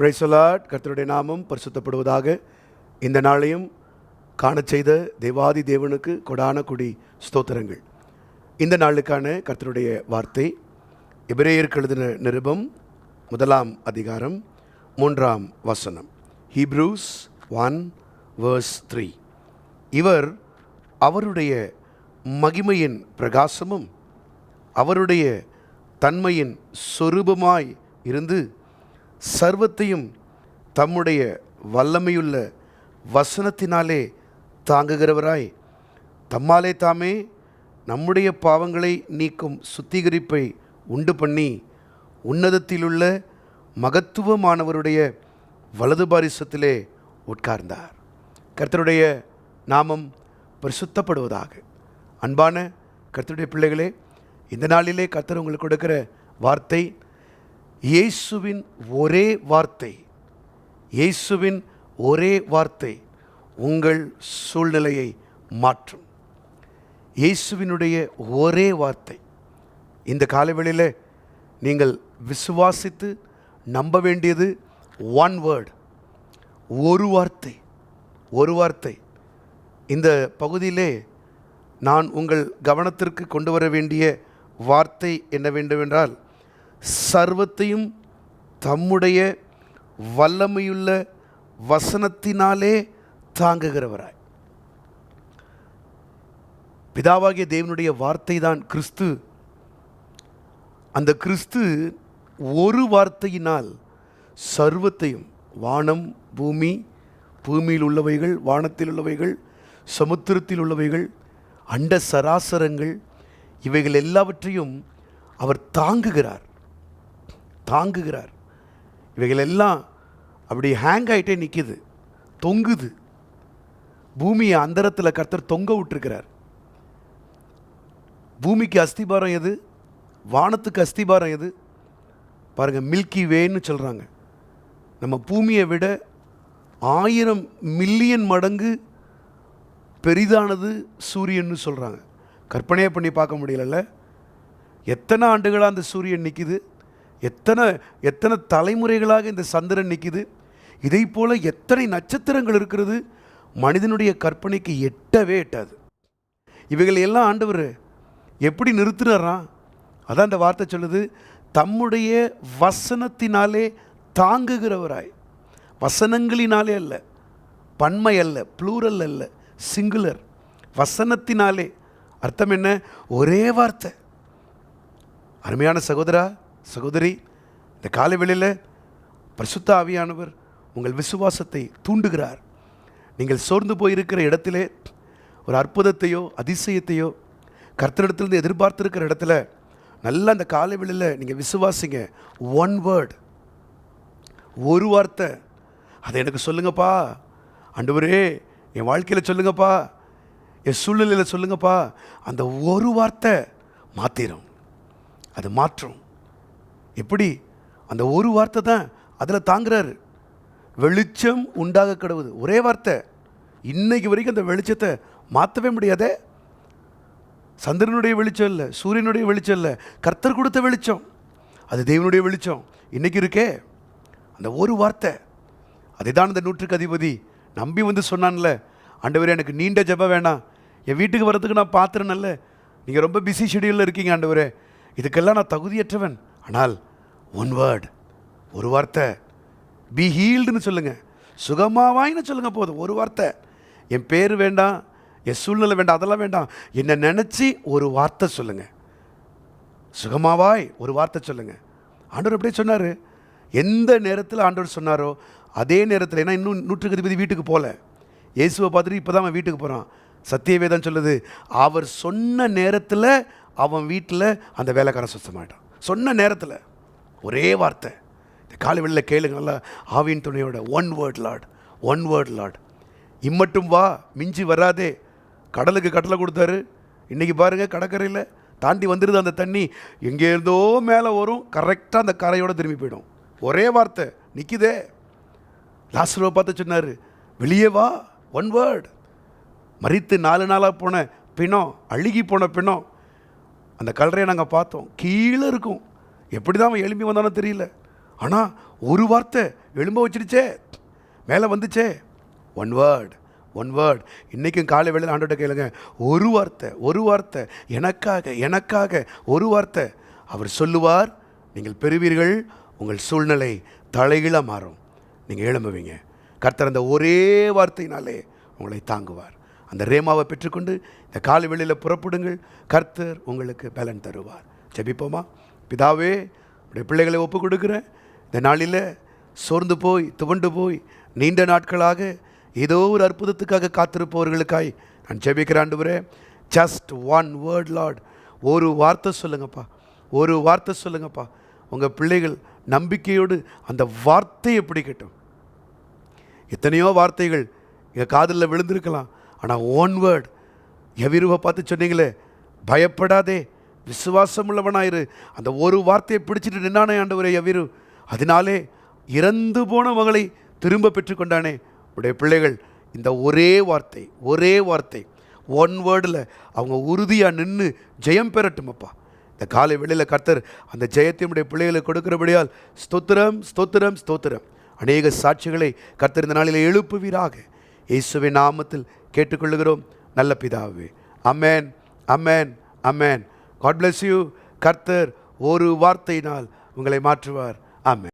Praise the Lord. கர்த்தருடைய நாமம் பரிசுத்தப்படுவதாக. இந்த நாளையும் காணச் செய்த தேவாதி தேவனுக்கு கொடான கொடி ஸ்தோத்திரங்கள். இந்த நாளுக்கான கர்த்தருடைய வார்த்தை எபிரேயருக்கு எழுதின நிருபம் 1 அதிகாரம் 3 வசனம். ஹீப்ரூஸ் 1:3. இவர் அவருடைய மகிமையின் பிரகாசமும் அவருடைய தன்மையின் சொரூபமாய் இருந்து சர்வத்தையும் தம்முடைய வல்லமையுள்ள வசனத்தினாலே தாங்குகிறவராய் தம்மாலே தாமே நம்முடைய பாவங்களை நீக்கும் சுத்திகரிப்பை உண்டு பண்ணி உன்னதத்திலுள்ள மகத்துவமானவருடைய வலது பாரிசத்திலே உட்கார்ந்தார். கர்த்தருடைய நாமம் பரிசுத்தப்படுவதாக. அன்பான கர்த்தருடைய பிள்ளைகளே, இந்த நாளிலே கர்த்தர் உங்களுக்கு கொடுக்கிற வார்த்தை இயேசுவின் ஒரே வார்த்தை. இயேசுவின் ஒரே வார்த்தை உங்கள் சூழ்நிலையை மாற்றும். இயேசுவினுடைய ஒரே வார்த்தை. இந்த காலவெளியில் நீங்கள் விசுவாசித்து நம்ப வேண்டியது ஒன் வேர்ட், ஒரு வார்த்தை. ஒரு வார்த்தை. இந்த பகுதியிலே நான் உங்கள் கவனத்திற்கு கொண்டு வர வேண்டிய வார்த்தை என்ன வேண்டுமென்றால், சர்வத்தையும் தம்முடைய வல்லமையுள்ள வசனத்தினாலே தாங்குகிறவராய். பிதாவாகிய தேவனுடைய வார்த்தை தான் கிறிஸ்து. அந்த கிறிஸ்து ஒரு வார்த்தையினால் சர்வத்தையும், வானம் பூமி, பூமியில் உள்ளவைகள், வானத்தில் உள்ளவைகள், சமுத்திரத்தில் உள்ளவைகள், அண்ட சராசரங்கள், இவைகள் எல்லாவற்றையும் அவர் தாங்குகிறார். இவைகள் எல்லாம் அப்படி ஹேங் ஆகிட்டே நிற்கிது, தொங்குது. பூமியை அந்தரத்தில் கர்த்தர் தொங்க விட்டுருக்கிறார். பூமிக்கு அஸ்திபாரம் எது? வானத்துக்கு அஸ்திபாரம் எது? பாருங்கள், மில்கி வேன்னு சொல்கிறாங்க. நம்ம பூமியை விட 1000 மில்லியன் மடங்கு பெரிதானது சூரியன்னு சொல்கிறாங்க. கற்பனையே பண்ணி பார்க்க முடியல. எத்தனை ஆண்டுகளாக அந்த சூரியன் நிற்கிது, எத்தனை தலைமுறைகளாக இந்த சந்திரன் நிற்கிது. இதை போல் எத்தனை நட்சத்திரங்கள் இருக்கிறது, மனிதனுடைய கற்பனைக்கு எட்டவே எட்டாது. இவைகள் எல்லாம் ஆண்டவர் எப்படி நிறுத்துறாரா? அதான் அந்த வார்த்தை சொல்லுது, தம்முடைய வசனத்தினாலே தாங்குகிறவராய். வசனங்களினாலே அல்ல, பன்மை அல்ல, ப்ளூரல் அல்ல, சிங்குலர். வசனத்தினாலே. அர்த்தம் என்ன? ஒரே வார்த்தை. அருமையான சகோதரா, சகோதரி, இந்த காலைவெளியில் பரிசுத்த ஆவியானவர் உங்கள் விசுவாசத்தை தூண்டுகிறார். நீங்கள் சோர்ந்து போயிருக்கிற இடத்திலே ஒரு அற்புதத்தையோ அதிசயத்தையோ கர்த்தரிடத்திலிருந்து எதிர்பார்த்துருக்கிற இடத்துல நல்லா அந்த காலைவெளியில் நீங்கள் விசுவாசிங்க. ஒன் வேர்ட், ஒரு வார்த்தை. அதை எனக்கு சொல்லுங்கப்பா ஆண்டவரே, என் வாழ்க்கையில் சொல்லுங்கப்பா, என் சூழ்நிலையில் சொல்லுங்கப்பா. அந்த ஒரு வார்த்தை மாத்திரும், அது மாற்றும். எப்படி? அந்த ஒரு வார்த்தை தான் அதில் தாங்குறாரு. வெளிச்சம் உண்டாக கடவுது, ஒரே வார்த்தை. இன்னைக்கு வரைக்கும் அந்த வெளிச்சத்தை மாற்றவே முடியாதே. சந்திரனுடைய வெளிச்சம் இல்லை, சூரியனுடைய வெளிச்சம் இல்லை, கர்த்தர் கொடுத்த வெளிச்சம், அது தேவனுடைய வெளிச்சம் இன்னைக்கு இருக்கே. அந்த ஒரு வார்த்தை. அதை தான் அந்த 100க்கு அதிபதி நம்பி வந்து சொன்னான்ல, ஆண்டவரே எனக்கு நீண்ட ஜெபம் வேணாம், என் வீட்டுக்கு வரதுக்கு நான் பார்த்துறேன்ல, நீங்கள் ரொம்ப பிஸி ஷெடியூலில் இருக்கீங்க ஆண்டவரே, இதுக்கெல்லாம் நான் தகுதியற்றவன். ஆனால் ஒன் வேர்ட், ஒரு வார்த்தை. பி ஹீல்டுன்னு சொல்லுங்கள், சுகமாவாயின்னு சொல்லுங்கள், போதும். ஒரு வார்த்தை. என் பேர் வேண்டாம், என் சூழ்நிலை வேண்டாம், அதெல்லாம் வேண்டாம். என்னை நினச்சி ஒரு வார்த்தை சொல்லுங்கள். சுகமாவாய் ஒரு வார்த்தை சொல்லுங்கள். ஆண்டவர் அப்படியே சொன்னார். எந்த நேரத்தில் ஆண்டவர் சொன்னாரோ அதே நேரத்தில். ஏன்னா இன்னும் 100க்கு அதிபதி வீட்டுக்கு போகல. இயேசுவை பார்த்துட்டு இப்போ தான் அவன் வீட்டுக்கு போகிறான். சத்தியவேதம் சொல்லுது, அவர் சொன்ன நேரத்தில் அவன் வீட்டில் அந்த வேலைக்காரன் சுத்தமாயிட்டான். சொன்ன நேரத்தில் ஒரே வார்த்தை. இந்த காலை வெளியில் கேளுங்க நல்லா, ஆவியின் துணையோட. One word Lord, one word Lord. இம்மட்டும் வா, மிஞ்சி வராதே. கடலுக்கு கட்டளை கொடுத்தாரு. இன்றைக்கி பாருங்கள், கடற்கரையில் தாண்டி வந்துடுது அந்த தண்ணி. எங்கேருந்தோ மேலே வரும், கரெக்டாக அந்த கரையோடு திரும்பி போயிடும். ஒரே வார்த்தை நிற்கிதே. லாசருவை பார்த்து சொன்னார், வெளியே வா, ஒன் வேர்ட். மரித்து 4 நாளாக போன பிணம், அழுகி போன பிணம், அந்த கல்லறையை நாங்கள் பார்த்தோம். கீழே இருக்கும். எப்படி தான் அவன் எழும்பி வந்தானோ தெரியல. ஆனால் ஒரு வார்த்தை எழும்ப வச்சிருச்சே, மேலே வந்துச்சே. One word. இன்றைக்கும் காலை வேளையில் ஆண்டவர்கிட்ட கேளுங்க, ஒரு வார்த்தை எனக்காக ஒரு வார்த்தை. அவர் சொல்லுவார், நீங்கள் பெறுவீர்கள். உங்கள் சூழ்நிலை தலைகீழாக மாறும், நீங்கள் எழும்புவீங்க. கர்த்தர் அந்த ஒரே வார்த்தையினாலே உங்களை தாங்குவார். அந்த ரேமாவை பெற்றுக்கொண்டு இந்த காலை வேளையில் புறப்படுங்கள். கர்த்தர் உங்களுக்கு பலன் தருவார். ஜெபிப்போமா? பிதாவே, உடைய பிள்ளைகளை ஒப்பு கொடுக்குறேன். இந்த நாளில் சோர்ந்து போய் துவண்டு போய் நீண்ட நாட்களாக ஏதோ ஒரு அற்புதத்துக்காக காத்திருப்பவர்களுக்காய் நான் ஜெபிக்கிறேன். ஆண்டவரே, ஜஸ்ட் ஒன் வேர்ட் லார்ட், ஒரு வார்த்தை சொல்லுங்கப்பா. உங்கள் பிள்ளைகள் நம்பிக்கையோடு அந்த வார்த்தையை பிடிக்கட்டும். எத்தனையோ வார்த்தைகள் எங்கள் காதில் விழுந்திருக்கலாம், ஆனால் ஒன் வேர்ட். எவிருவை பார்த்து சொன்னீங்களே, பயப்படாதே, விசுவாசம் உள்ளவனாயிரு. அந்த ஒரு வார்த்தையை பிடிச்சிட்டு நின்னானே ஆண்டவரே எவிரு, அதனாலே இறந்து போன மகளை திரும்ப பெற்றுக்கொண்டானே. உடைய பிள்ளைகள் இந்த ஒரே வார்த்தை ஒன் வேர்டில் அவங்க உறுதியாக நின்று ஜெயம் பெறட்டும் அப்பா. இந்த காலை வேளையில் கர்த்தர் அந்த ஜெயத்தை உடைய பிள்ளைகளுக்கு கொடுக்கிறபடியால் ஸ்தோத்திரம். அநேக சாட்சிகளை கர்த்தர் இந்த நாளில் எழுப்புவீராக. இயேசுவின் நாமத்தில் கேட்டுக்கொள்ளுகிறோம் நல்ல பிதாவே. அமேன். God bless you. கர்த்தர் ஒரு வார்த்தையினால் உங்களை மாற்றுவார். ஆமென்.